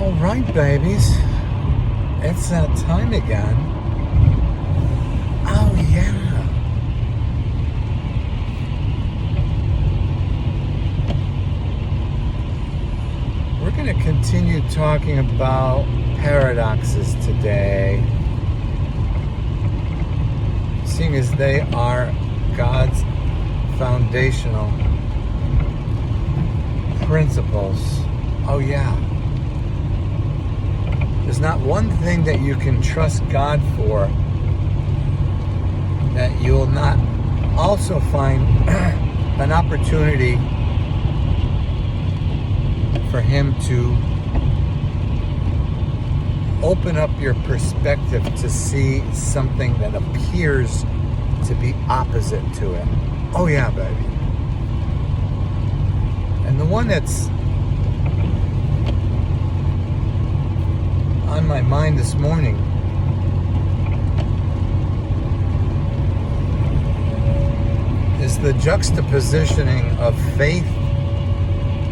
All right, babies. It's that time again. Oh, yeah. We're going to continue talking about paradoxes today, seeing as they are God's foundational principles. Oh, yeah. There's not one thing that you can trust God for that you will not also find an opportunity for Him to open up your perspective to see something that appears to be opposite to it. Oh yeah, baby. And the one that's on my mind this morning is the juxtapositioning of faith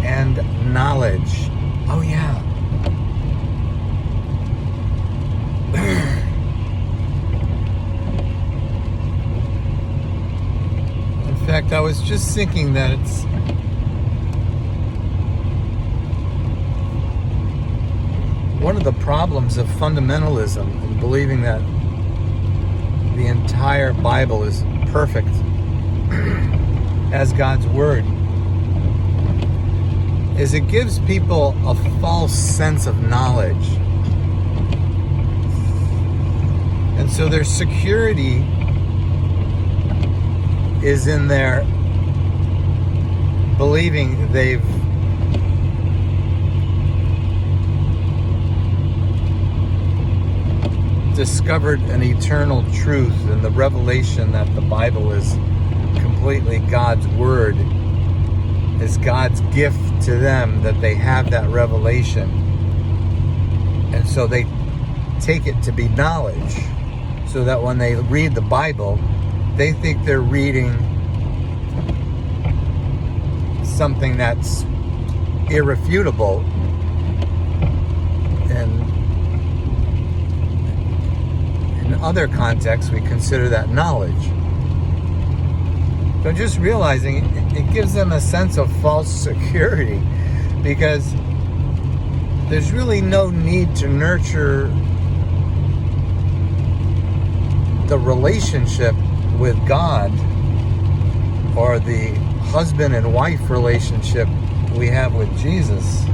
and knowledge. Oh yeah. In fact, I was just thinking that it's one of the problems of fundamentalism and believing that the entire Bible is perfect as God's Word is it gives people a false sense of knowledge. And so their security is in their believing they've discovered an eternal truth, and the revelation that the Bible is completely God's Word is God's gift to them, that they have that revelation. And so they take it to be knowledge, so that when they read the Bible, they think they're reading something that's irrefutable. And in other contexts, we consider that knowledge. But just realizing it gives them a sense of false security, because there's really no need to nurture the relationship with God or the husband and wife relationship we have with Jesus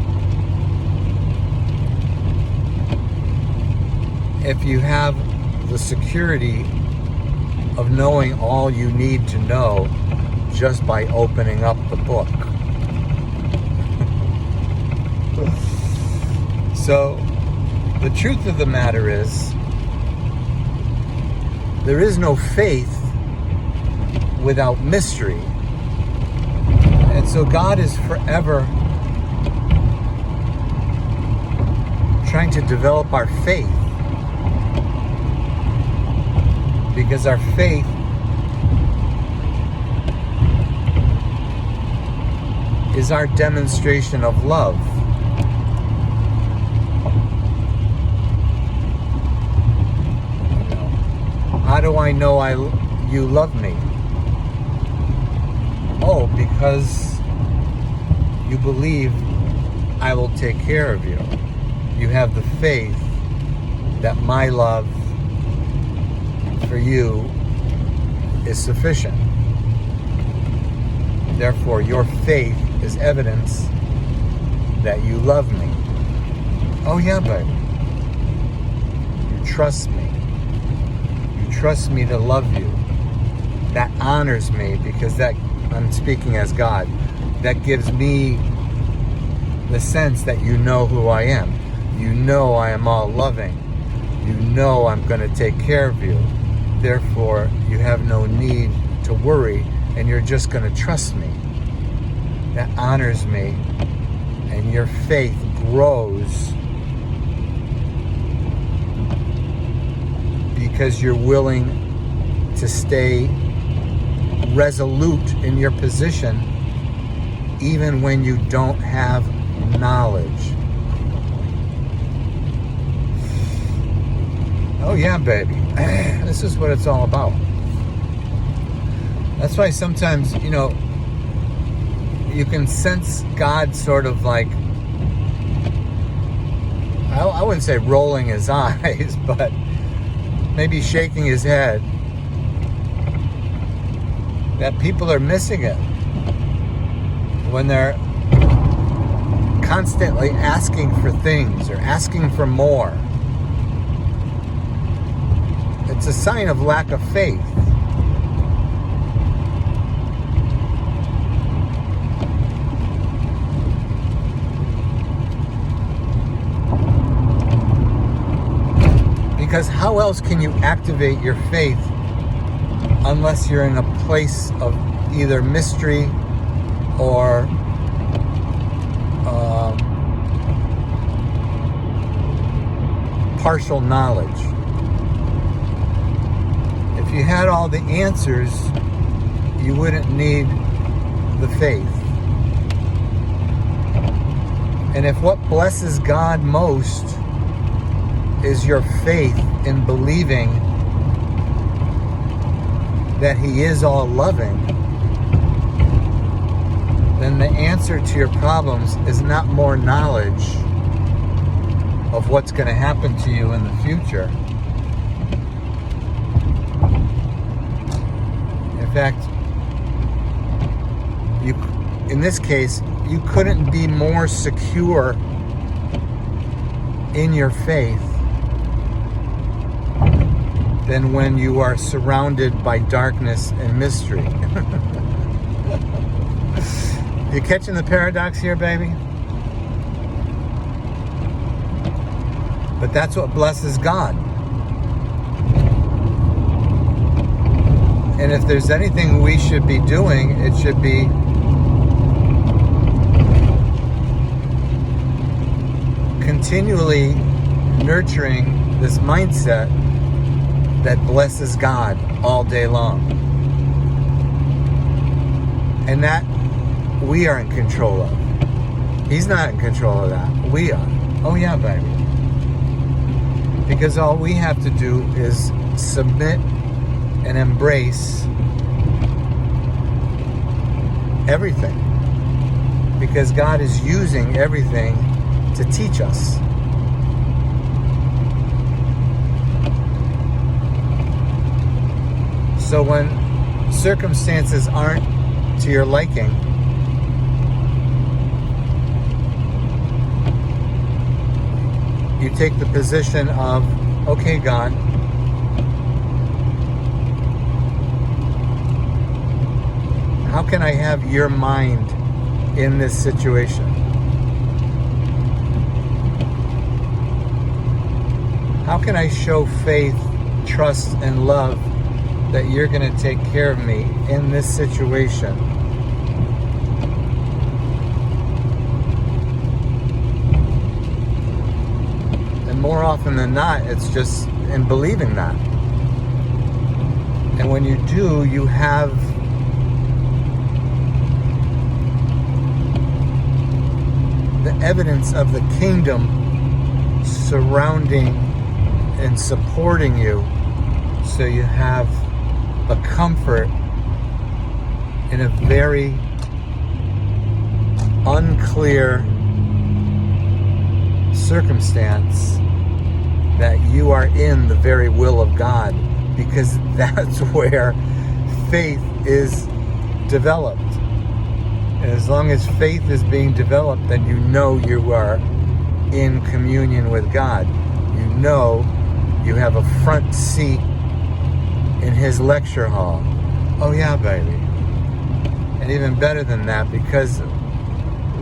if you have the security of knowing all you need to know just by opening up the book. So, the truth of the matter is, there is no faith without mystery. And so God is forever trying to develop our faith, because our faith is our demonstration of love. How do I know you love me? Oh, because you believe I will take care of you. You have the faith that my love for you is sufficient. Therefore, your faith is evidence that you love me. Oh yeah, baby. You trust me. You trust me to love you. That honors me, because that, I'm speaking as God, that gives me the sense that you know who I am. You know I am all loving. You know I'm going to take care of you. Therefore, you have no need to worry, and you're just going to trust me. That honors me, and your faith grows because you're willing to stay resolute in your position even when you don't have knowledge. Oh yeah, baby. This is what it's all about. That's why sometimes, you can sense God sort of like, I wouldn't say rolling his eyes, but maybe shaking his head, that people are missing it when they're constantly asking for things or asking for more. It's a sign of lack of faith. Because how else can you activate your faith unless you're in a place of either mystery or partial knowledge? If you had all the answers, you wouldn't need the faith. And if what blesses God most is your faith in believing that he is all loving, then the answer to your problems is not more knowledge of what's going to happen to you in the future. In fact, in this case, you couldn't be more secure in your faith than when you are surrounded by darkness and mystery. You catching the paradox here, baby? But that's what blesses God. And if there's anything we should be doing, it should be continually nurturing this mindset that blesses God all day long. And that we are in control of. He's not in control of that. We are. Oh yeah, baby. Because all we have to do is submit and embrace everything. Because God is using everything to teach us. So when circumstances aren't to your liking, you take the position of, okay, God, how can I have your mind in this situation? How can I show faith, trust, and love that you're going to take care of me in this situation? And more often than not, it's just in believing that. And when you do, you have the evidence of the kingdom surrounding and supporting you, so you have a comfort in a very unclear circumstance that you are in the very will of God, because that's where faith is developed. And as long as faith is being developed, then you know you are in communion with God. You know you have a front seat in his lecture hall. Oh yeah, baby. And even better than that, because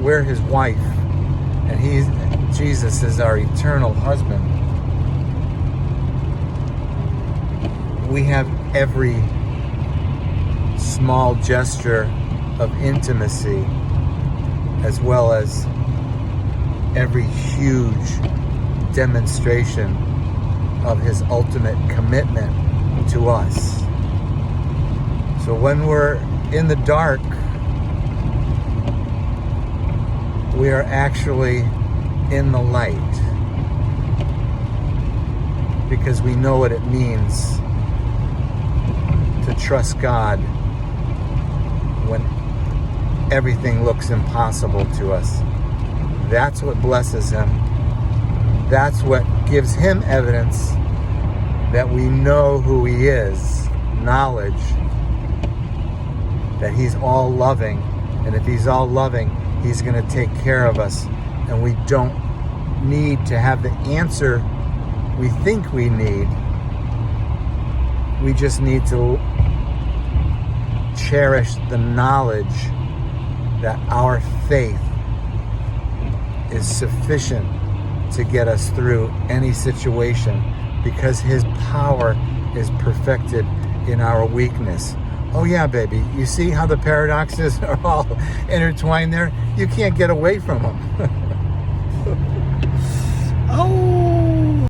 we're his wife and Jesus is our eternal husband. We have every small gesture of intimacy, as well as every huge demonstration of his ultimate commitment to us. So when we're in the dark, we are actually in the light, because we know what it means to trust God when everything looks impossible to us. That's what blesses him. That's what gives him evidence that we know who he is, knowledge that he's all loving, and if he's all loving, he's going to take care of us, and we don't need to have the answer we think we need. We just need to cherish the knowledge that our faith is sufficient to get us through any situation, because his power is perfected in our weakness. Oh yeah, baby. You see how the paradoxes are all intertwined there? You can't get away from them.